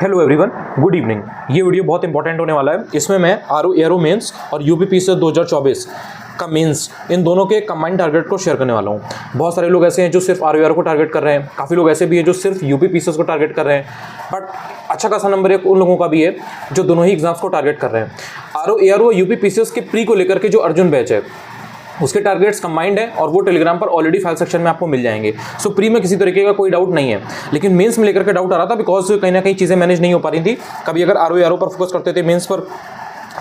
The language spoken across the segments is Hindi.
Hello everyone, good evening. ये वीडियो बहुत इंपॉर्टेंट होने वाला है। इसमें मैं आरओ एरो मेंस और यूपीपीसीएस 2024 का मेंस इन दोनों के कंबाइंड टारगेट को शेयर करने वाला हूँ। बहुत सारे लोग ऐसे हैं जो सिर्फ आरओ एरो को टारगेट कर रहे हैं, काफ़ी लोग ऐसे भी हैं जो सिर्फ यूपीपीसीएस को टारगेट कर रहे हैं, बट अच्छा खासा नंबर एक उन लोगों का भी है जो दोनों ही एग्जाम्स को टारगेट कर रहे हैं। आरओ एरो और यूपीपीसीएस के प्री को लेकर के जो अर्जुन बैच है उसके टारगेट्स कंबाइंड है और वो टेलीग्राम पर ऑलरेडी फाइल सेक्शन में आपको मिल जाएंगे। सो प्री में किसी तरीके का कोई डाउट नहीं है, लेकिन मेंस में लेकर के डाउट आ रहा था बिकॉज कहीं ना कहीं चीज़ें मैनेज नहीं हो पा रही थी। कभी अगर आरओ एरो पर फोकस करते थे मेंस पर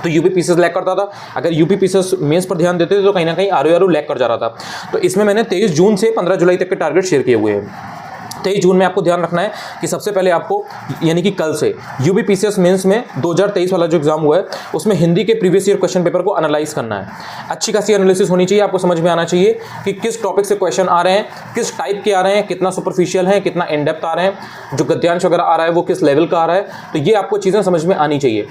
तो यूपीपीसीएस लैग करता था, अगर यूपीपीसीएस मेंस पर ध्यान देते थे तो कहीं ना कहीं आरओ एरो लैग कर जा रहा था। तो इसमें मैंने 23 जून से 15 जुलाई तक के टारगेट शेयर किए हुए हैं। 23 जून में आपको ध्यान रखना है कि सबसे पहले आपको यानी कि कल से यूपीपीसीएस मेंस में 2023 वाला जो एग्जाम हुआ है उसमें हिंदी के प्रीवियस ईयर क्वेश्चन पेपर को एनालाइज करना है। अच्छी खासी एनालिसिस होनी चाहिए, आपको समझ में आना चाहिए कि किस टॉपिक से क्वेश्चन आ रहे हैं, किस टाइप के आ रहे हैं, कितना सुपरफिशियल है, कितना इन डेप्थ आ रहे हैं, जो गद्यांश वगैरह आ रहा है वो किस लेवल का आ रहा है। तो ये आपको चीज़ें समझ में आनी चाहिए।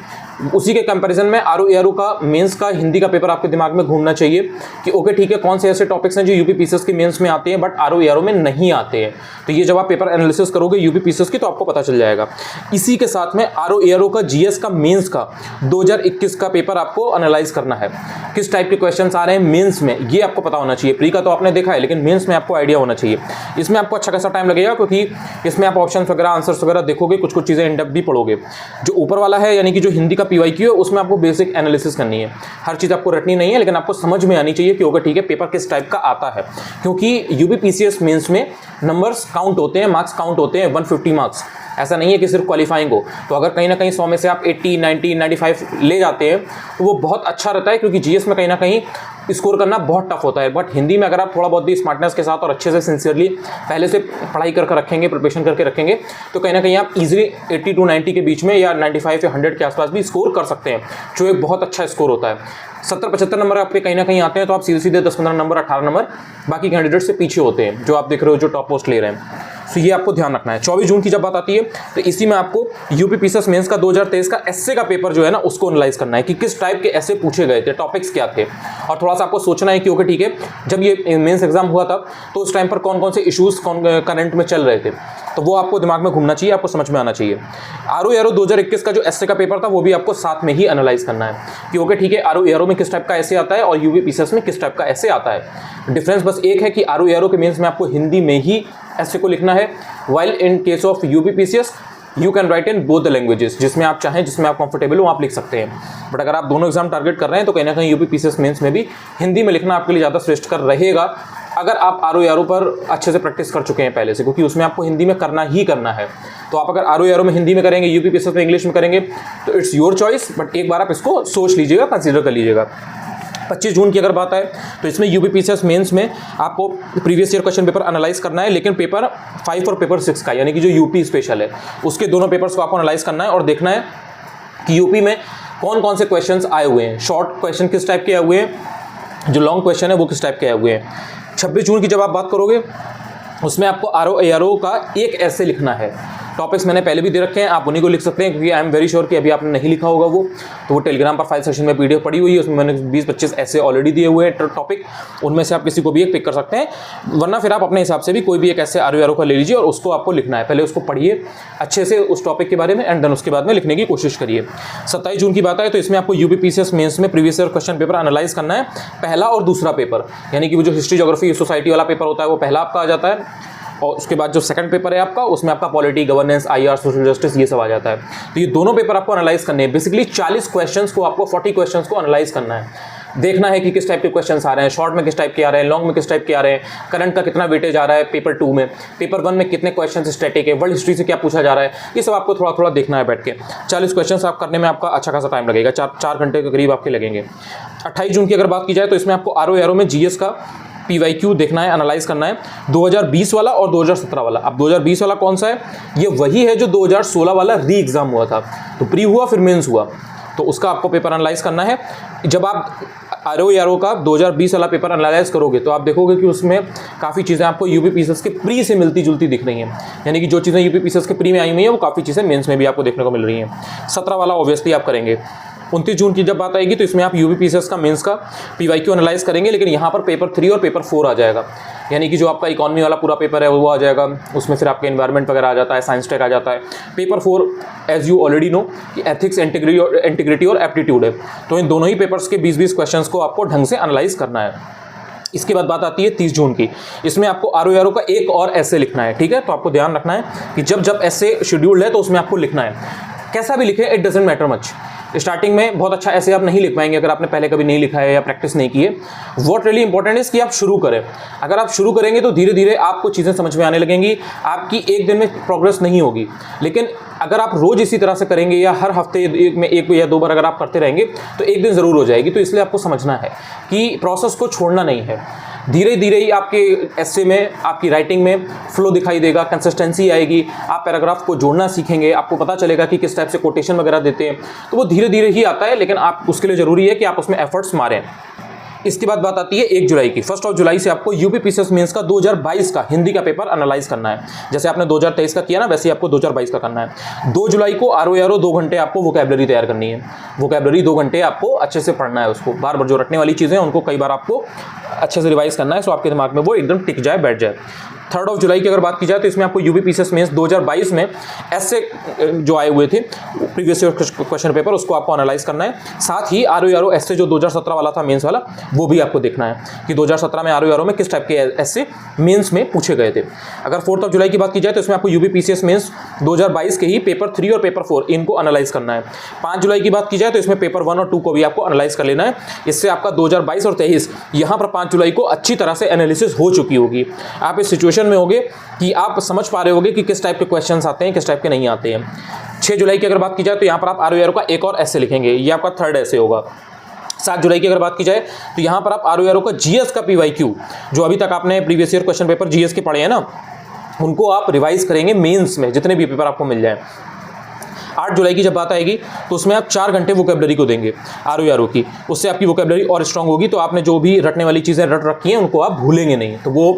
उसी के कंपैरिजन में आरओ एरो का मेंस का हिंदी का पेपर आपके दिमाग में घूमना चाहिए कि ओके ठीक है, कौन से ऐसे टॉपिक्स हैं जो यूपीपीसीएस के मेंस में आते हैं बट आरओ एरो में नहीं आते हैं। तो ये जब आप पेपर एनालिसिस करोगे यूपीपीसीएस की तो आपको पता चल जाएगा। इसी के साथ में आरओ एरो का जीएस का मेंस का 2021 का पेपर आपको एनालाइज करना है। किस टाइप के क्वेश्चंस आ रहे हैं मेंस में ये आपको पता होना चाहिए। प्री का तो आपने देखा है, लेकिन मेंस में आपको आइडिया होना चाहिए। इसमें आपको अच्छा खासा टाइम लगेगा क्योंकि इसमें आप ऑप्शन वगैरह आंसर्स वगैरह देखोगे, कुछ कुछ चीज़ें इन डेप्थ भी पढ़ोगे। जो ऊपर वाला है यानी कि जो हिंदी का पीवाईक्यू है उसमें आपको बेसिक एनालिसिस करनी है। हर चीज़ आपको रटनी नहीं है, लेकिन आपको समझ में आनी चाहिए कि ओके ठीक है पेपर किस टाइप का आता है। क्योंकि यूपीपीसीएस मेंस में नंबर्स काउंट होते हैं, मार्क्स काउंट होते हैं, 150 मार्क्स। ऐसा नहीं है कि सिर्फ क्वालिफाइंग हो। तो अगर कहीं ना कहीं 100 में से आप 80, 90, 95 ले जाते हैं तो वो बहुत अच्छा रहता है, क्योंकि जीएस में कहीं ना कहीं स्कोर करना बहुत टफ होता है। बट हिंदी में अगर आप थोड़ा बहुत भी स्मार्टनेस के साथ और अच्छे से सिंसियरली पहले से पढ़ाई करके रखेंगे, प्रिपरेशन करके रखेंगे, तो कहीं ना कहीं आप इजीली 80 to 90 के बीच में या 95 या 100 के आसपास भी स्कोर कर सकते हैं, जो एक बहुत अच्छा स्कोर होता है। 70-75 नंबर आपके कहीं ना कहीं आते हैं तो आप सीधे सीधे 10-15 नंबर, 18 नंबर बाकी कैंडिडेट से पीछे होते हैं जो आप देख रहे हो जो टॉप पोस्ट ले रहे हैं। तो ये आपको ध्यान रखना है। 24 जून की जब बात आती है तो इसी में आपको यूपीपीसीएस मेंस का 2023 का एसए का पेपर जो है ना उसको एनालाइज करना है कि किस टाइप के एसए पूछे गए थे, टॉपिक्स क्या थे, और थोड़ा सा आपको सोचना है कि ओके ठीक है जब ये मेंस एग्जाम हुआ था तो उस टाइम पर कौन कौन से इश्यूज करंट में चल रहे थे, तो वो आपको दिमाग में घूमना चाहिए, आपको समझ में आना चाहिए। आरओ एरो 2021 का जो एसए का पेपर था वो भी आपको साथ में ही एनालाइज करना है कि ओके ठीक है आरओ एरो में किस टाइप का एसए आता है और यूपीपीसीएस में किस टाइप का एसए आता है। डिफरेंस बस एक है कि आरओ एरो के मेंस में आपको हिंदी में ही एसए को लिखना है, while in case of UPPCS you can write in both the languages, जिसमें आप चाहें, जिसमें आप कंफर्टेबल हो आप लिख सकते हैं। बट अगर आप दोनों एग्जाम टारगेट कर रहे हैं तो कहीं ना कहीं यूपीपीसीएस मेंस में भी हिंदी में लिखना आपके लिए ज़्यादा श्रेष्ठ कर रहेगा अगर आप आरओ एरो पर अच्छे से प्रैक्टिस कर चुके हैं पहले से, क्योंकि उसमें आपको हिंदी में करना ही करना है। तो आप अगर आरओ एरो में हिंदी में करेंगे, यूपीपीसीएस में इंग्लिश में करेंगे तो इट्स योर चॉइस, बट एक बार आप इसको सोच लीजिएगा, कंसीडर कर लीजिएगा। 25 जून की अगर बात आए तो इसमें यूपीपीसीएस मेंस में आपको previous year question paper analyse करना है, लेकिन पेपर 5 और पेपर 6 का यानी कि जो यूपी स्पेशल है उसके दोनों पेपर्स को आपको एनालाइज करना है और देखना है कि यूपी में कौन कौन से क्वेश्चंस आए हुए हैं, शॉर्ट क्वेश्चन किस टाइप के आए हुए हैं, जो लॉन्ग क्वेश्चन है वो किस टाइप के आए हुए हैं। 26 जून की जब आप बात करोगे उसमें आपको आरओ एरो का एक ऐसे लिखना है। टॉपिक्स मैंने पहले भी दे रखे हैं, आप उन्हीं को लिख सकते हैं, क्योंकि आई एम वेरी श्योर कि अभी आपने नहीं लिखा होगा वो टेलीग्राम पर फाइल सेक्शन में पीडीएफ पड़ी हुई है, उसमें मैंने 20-25 ऐसे ऑलरेडी दिए हुए हैं टॉपिक, उनमें से आप किसी को भी एक पिक कर सकते हैं, वरना फिर आप अपने हिसाब से भी कोई भी एक ऐसे आरओ एरो का ले लीजिए और उसको आपको लिखना है। पहले उसको पढ़िए अच्छे से उस टॉपिक के बारे में एंड देन उसके बाद में लिखने की कोशिश करिए। 27 जून की बात आए तो इसमें आपको यूपीपीसीएस मेंस में previous year question paper analyse करना है, पहला और दूसरा पेपर, यानी कि वो जो हिस्ट्री ज्योग्राफी सोसाइटी वाला पेपर होता है वो पहला आपका आ जाता है, और उसके बाद जो सेकंड पेपर है आपका उसमें आपका polity, governance, IR, social justice ये सब आ जाता है। तो ये दोनों पेपर आपको एनालाइज करने हैं। बेसिकली 40 क्वेश्चंस को आपको 40 क्वेश्चंस को एनालाइज करना है, देखना है कि किस टाइप के क्वेश्चंस आ रहे हैं, शॉर्ट में किस टाइप के आ रहे हैं, लॉन्ग में किस टाइप के आ रहे हैं, करंट का कितना वेटेज आ रहा है पेपर 2 में, पेपर 1 में कितने क्वेश्चन स्टैटिक है, वर्ल्ड हिस्ट्री से क्या पूछा जा रहा है, ये सब आपको थोड़ा थोड़ा देखना है बैठ के। 40 क्वेश्चन आप करने में आपका अच्छा खासा टाइम लगेगा, 4 घंटे के करीब आपके लगेंगे। 28 जून की अगर बात की जाए तो इसमें आपको आरओ एरो में जीएस का पीवाईक्यू देखना है, एनालाइज करना है, 2020 वाला और 2017 वाला। अब 2020 वाला कौन सा है, ये वही है जो 2016 वाला री एग्जाम हुआ था, तो प्री हुआ फिर मेंस हुआ, तो उसका आपको पेपर एनालाइज करना है। जब आप आरओ एरो का 2020 वाला पेपर एनालाइज करोगे तो आप देखोगे कि उसमें काफ़ी चीज़ें आपको यूपीपीसीएस के प्री से मिलती जुलती दिख रही हैं, यानी कि जो चीज़ें यूपीपीसीएस के प्री में आई हुई हैं वो काफ़ी चीज़ें मेंस में भी आपको देखने को मिल रही हैं। 17 वाला ऑब्वियसली आप करेंगे, 29 जून की जब बात आएगी तो इसमें आप यूपीपीसीएस का मेंस का पीवाईक्यू एनालाइज करेंगे, लेकिन यहाँ पर पेपर 3 और पेपर 4 आ जाएगा। यानी कि जो आपका इकोनॉमी वाला पूरा पेपर है वो आ जाएगा, उसमें फिर आपका एनवायरनमेंट वगैरह आ जाता है, साइंस टेक आ जाता है। Paper 4 as you already know कि एथिक्स, इंटीग्रिटी और एप्टीट्यूड है। तो इन दोनों ही पेपर्स के 20-20 क्वेश्चंस को आपको ढंग से एनालाइज करना है। इसके बाद बात आती है 30 जून की। इसमें आपको आरओ का एक और ऐसे लिखना है, ठीक है। तो आपको ध्यान रखना है कि जब जब ऐसे शेड्यूल्ड है तो उसमें आपको लिखना है, कैसा भी लिखे, it doesn't matter much. Starting में बहुत अच्छा ऐसे आप नहीं लिख पाएंगे अगर आपने पहले कभी नहीं लिखा है या प्रैक्टिस नहीं की है। व्हाट रियली इंपॉर्टेंट इज कि आप शुरू करें। अगर आप शुरू करेंगे तो धीरे धीरे आपको चीज़ें समझ में आने लगेंगी। आपकी एक दिन में प्रोग्रेस नहीं होगी, लेकिन अगर आप रोज इसी तरह से करेंगे या हर हफ्ते में एक या 2 बार अगर आप करते रहेंगे तो एक दिन ज़रूर हो जाएगी। तो इसलिए आपको समझना है कि प्रोसेस को छोड़ना नहीं है। धीरे धीरे ही आपके एस्से में, आपकी राइटिंग में फ्लो दिखाई देगा, कंसिस्टेंसी आएगी, आप पैराग्राफ को जोड़ना सीखेंगे, आपको पता चलेगा कि किस टाइप से कोटेशन वगैरह देते हैं। तो वो धीरे धीरे ही आता है, लेकिन आप उसके लिए ज़रूरी है कि आप उसमें एफर्ट्स मारें। इसके बाद बात आती है 1 जुलाई की। 1 जुलाई से आपको यूपीपीसीएस मेंस का 2022 का हिंदी का पेपर एनालाइज करना है। जैसे आपने 2023 का किया ना, वैसे ही आपको 2022 का करना है। 2 जुलाई को आरओ 2 घंटे आपको वोकैबुलरी तैयार करनी है। वोकैबुलरी 2 घंटे आपको अच्छे से पढ़ना है, उसको बार बार जो रटने वाली चीज़ें हैं उनको कई बार आपको अच्छे से रिवाइज करना है, सो आपके दिमाग में वो एकदम टिक जाए, बैठ जाए। 3 जुलाई की अगर बात की जाए तो इसमें आपको यूपीपीसीएस मेंस 2022 में ऐसे जो आए हुए थे प्रीवियस ईयर क्वेश्चन पेपर, उसको आपको एनालाइज करना है। साथ ही आरओ ऐसे जो 2017 वाला था मेंस वाला, वो भी आपको देखना है कि 2017 में आरओ में किस टाइप के ऐसे मेंस में पूछे गए थे। अगर 4 जुलाई की बात की जाए तो इसमें आपको यूपीपीसीएस मेंस 2022 के ही पेपर 3 और पेपर 4 इनको एनालाइज करना है। 5 जुलाई की बात की जाए तो इसमें पेपर 1 और 2 को भी आपको एनालाइज कर लेना है। इससे आपका 2022 और 23 यहाँ पर 5 जुलाई को अच्छी तरह से एनालिसिस हो चुकी होगी। आप इस सिचुएशन में होगे कि आप समझ पा रहे होगे कि किस टाइप के क्वेश्चंस आते हैं, किस टाइप के नहीं आते हैं। 6 जुलाई की अगर बात की जाए तो यहाँ पर आप आरओ का एक और ऐसे लिखेंगे, ये आपका 3rd ऐसे होगा। 7 जुलाई की अगर बात की जाए तो यहाँ पर आप आरओ का जीएस का पीवाईक्यू, जो अभी तक आपने previous year question paper GS के पढ़े हैं ना, उनको आप रिवाइज करेंगे मेंस में, जितने भी पेपर आपको मिल जाए। 8 जुलाई की जब बात आएगी तो उसमें आप 4 घंटे वोकैबुलरी को देंगे आरओ की। उससे आपकी वोकैबुलरी और स्ट्रांग होगी। तो आपने जो भी रटने वाली चीज़ें रट रखी हैं उनको आप भूलेंगे नहीं। तो वो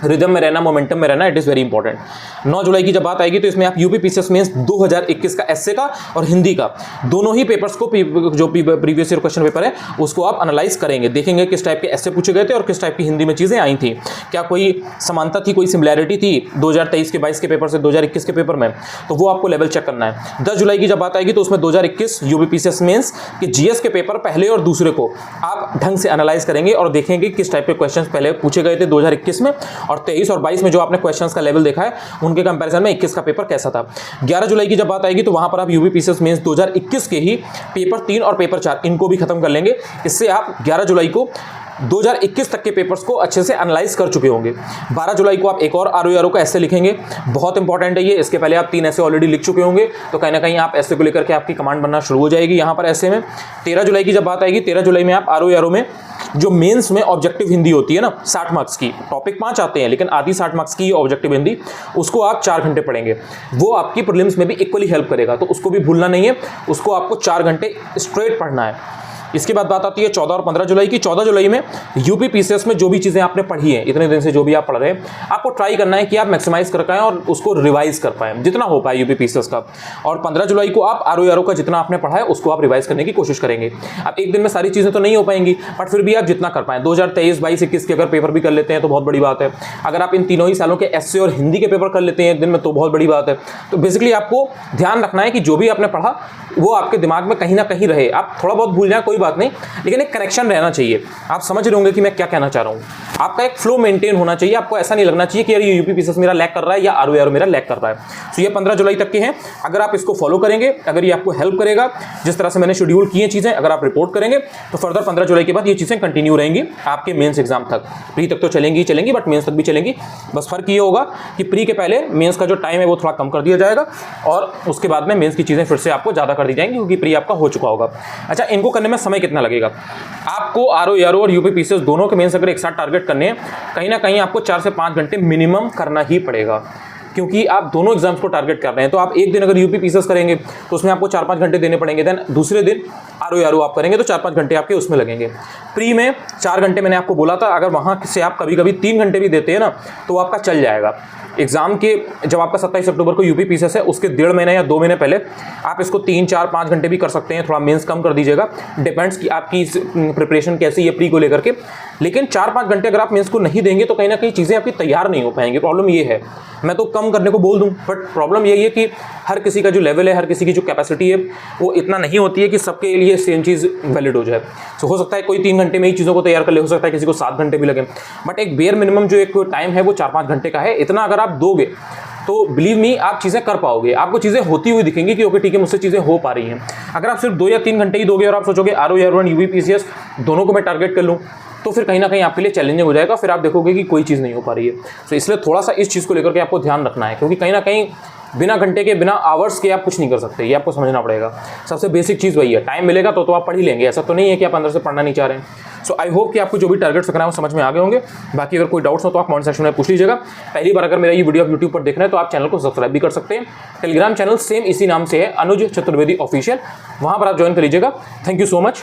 रिदम में रहना, मोमेंटम में रहना, इट इज़ वेरी इंपॉर्टेंट। 9 जुलाई की जब बात आएगी तो इसमें आप यूपीपीसीएस मेंस 2021 का एस्से का और हिंदी का दोनों ही पेपर्स को, जो प्रीवियस ईयर क्वेश्चन पेपर है उसको आप एनालाइज करेंगे, देखेंगे किस टाइप के एस्से पूछे गए थे और किस टाइप की हिंदी में चीज़ें आई थी, क्या कोई समानता थी, कोई सिमिलैरिटी थी 2023 के 22 के पेपर से 2021 के पेपर में। तो वो आपको लेवल चेक करना है। 10 जुलाई की जब बात आएगी तो उसमें 2021 यूपीपीसीएस मेंस के जीएस के पेपर पहले और दूसरे को आप ढंग से एनालाइज करेंगे और देखेंगे किस टाइप के क्वेश्चन पहले पूछे गए थे 2021 में, और 23 और 22 में जो आपने क्वेश्चंस का लेवल देखा है उनके कंपैरिजन में 21 का पेपर कैसा था। 11 जुलाई की जब बात आएगी तो वहां पर आप यूपीपीसीएस मेंस 2021 के ही पेपर 3 और पेपर 4 इनको भी खत्म कर लेंगे। इससे आप 11 जुलाई को 2021 तक के पेपर्स को अच्छे से एनालाइज कर चुके होंगे। 12 जुलाई को आप एक और आरओ का ऐसे लिखेंगे, बहुत इंपॉर्टेंट है ये। इसके पहले आप 3 ऐसे ऑलरेडी लिख चुके होंगे, तो कहीं ना कहीं आप ऐसे को लेकर के आपकी कमांड बनना शुरू हो जाएगी यहाँ पर ऐसे में। 13 जुलाई की जब बात आएगी, 13 जुलाई में आप आरओ में जो मेंस में ऑब्जेक्टिव हिंदी होती है ना 60 मार्क्स की, टॉपिक 5 आते हैं लेकिन आधी 60 मार्क्स की ऑब्जेक्टिव हिंदी, उसको आप 4 घंटे पढ़ेंगे। वो आपकी प्रीलिम्स में भी इक्वली हेल्प करेगा, तो उसको भी भूलना नहीं है, उसको आपको 4 घंटे स्ट्रेट पढ़ना है। इसके बाद बात आती है 14 और 15 जुलाई की। 14 जुलाई में यूपीपीसीएस में जो भी चीज़ें आपने पढ़ी हैं, इतने दिन से जो भी आप पढ़ रहे हैं, आपको ट्राई करना है कि आप मैक्सिमाइज कर पाएं और उसको रिवाइज कर पाएं जितना हो पाए यूपीपीसीएस का। और 15 जुलाई को आप आरओ का जितना आपने पढ़ा है उसको आप रिवाइज करने की कोशिश करेंगे। अब एक दिन में सारी चीज़ें तो नहीं हो पाएंगी, बट फिर भी आप जितना कर पाएं। 2023, 22, 21 के अगर पेपर भी कर लेते हैं तो बहुत बड़ी बात है। अगर आप इन तीनों ही सालों के एस्से और हिंदी के पेपर कर लेते हैं एक दिन में तो बहुत बड़ी बात है। तो बेसिकली आपको ध्यान रखना है कि जो भी आपने पढ़ा वो आपके दिमाग में कहीं ना कहीं रहे। आप थोड़ा बहुत भूल जाए कोई बात नहीं, लेकिन एक कनेक्शन रहना चाहिए। आप समझ रहे होंगे कि मैं क्या कहना चाह रहा हूँ। आपका एक फ्लो मेंटेन होना चाहिए। आपको ऐसा नहीं लगना चाहिए कि यार ये यूपीपीसीएस मेरा लैग कर रहा है या आरओ मेरा लैग कर रहा है। तो ये 15 जुलाई तक के हैं। अगर आप इसको फॉलो करेंगे, अगर ये आपको हेल्प करेगा, जिस तरह से मैंने शेड्यूल किए चीज़ें, अगर आप रिपोर्ट करेंगे तो फर्दर 15 जुलाई के बाद ये चीज़ें कंटिन्यू रहेंगी आपके मेंस एग्जाम तक। प्री तक तो चलेंगी ही चलेंगी, बट मेंस तक भी चलेंगी। बस फर्क ये होगा कि प्री के पहले मेंस का जो टाइम है वो थोड़ा कम कर दिया जाएगा और उसके बाद में मेंस की चीज़ें फिर से आपको ज़्यादा कर दी जाएंगी क्योंकि प्री आपका हो चुका होगा। अच्छा, इनको करने में समय कितना लगेगा? आपको आरओ और यूपीपीसीएस दोनों के मेंस अगर एक साथ टारगेट करने हैं, कहीं ना कहीं आपको 4 से 5 घंटे मिनिमम करना ही पड़ेगा, क्योंकि आप दोनों एग्जाम्स को टारगेट कर रहे हैं। तो आप एक दिन अगर यूपीपीसीएस करेंगे तो उसमें आपको 4-5 घंटे देने पड़ेंगे। देन दूसरे दिन आर आप करेंगे तो 4-5 घंटे आपके उसमें लगेंगे। प्री में 4 घंटे मैंने आपको बोला था, अगर वहाँ से आप कभी कभी 3 घंटे भी देते हैं ना तो आपका चल जाएगा। एग्जाम के जब आपका 27 अक्टूबर को यूपी पीसीएस है उसके 1.5 महीने या 2 महीने पहले आप इसको 3, 4, 5 घंटे भी कर सकते हैं, थोड़ा मेंस कम कर दीजिएगा, डिपेंड्स कि आपकी प्रिपरेशन कैसी है प्री को लेकर के। लेकिन 4-5 घंटे अगर आप मेंस को नहीं देंगे तो कहीं ना कहीं चीज़ें आपकी तैयार नहीं हो पाएंगी। प्रॉब्लम ये है, मैं तो कम करने को बोल दूं, बट प्रॉब्लम यही है कि हर किसी का जो लेवल है, हर किसी की जो कैपेसिटी है वो इतना नहीं होती है कि सबके लिए सेम चीज़ वैलिड हो जाए। तो हो सकता है कोई 3 घंटे में ही चीज़ों को तैयार कर ले, हो सकता है किसी को 7 घंटे भी लगे, बट एक बेयर मिनिमम जो एक टाइम है वो 4-5 घंटे का है। इतना अगर आप दोगे तो बिलीव मी आप चीज़ें कर पाओगे, आपको चीज़ें होती हुई दिखेंगी कि ओके ठीक है मुझसे चीज़ें हो पा रही हैं। अगर आप सिर्फ 2 या 3 घंटे ही दोगे और आप सोचोगे आर1 यूपी पीसीएस दोनों को मैं टारगेट कर लूँ, तो फिर कहीं ना कहीं आपके लिए चैलेंजिंग हो जाएगा, फिर आप देखोगे कि कोई चीज़ नहीं हो पा रही है। तो इसलिए थोड़ा सा इस चीज़ को लेकर के आपको ध्यान रखना है, क्योंकि कहीं ना कहीं बिना घंटे के, बिना आवर्स के आप कुछ नहीं कर सकते, ये आपको समझना पड़ेगा। सबसे बेसिक चीज़ वही है, टाइम मिलेगा तो आप पढ़ ही लेंगे, ऐसा तो नहीं है कि आप अंदर से पढ़ना नहीं चाह रहे हैं। सो आई होप कि आपको जो भी टारगेट्स रखना है वो समझ में आ गए होंगे। बाकी अगर कोई डाउट्स हो तो आप कमेंट सेक्शन में पूछ लीजिएगा। पहली बार अगर मेरा ये वीडियो आप यूट्यूब पर देख रहे हैं तो आप चैनल को सब्सक्राइब भी कर सकते हैं। टेलीग्राम चैनल सेम इसी नाम से है, अनुज चतुर्वेदी ऑफिशियल, वहाँ पर आप ज्वाइन कर लीजिएगा। Thank you so much.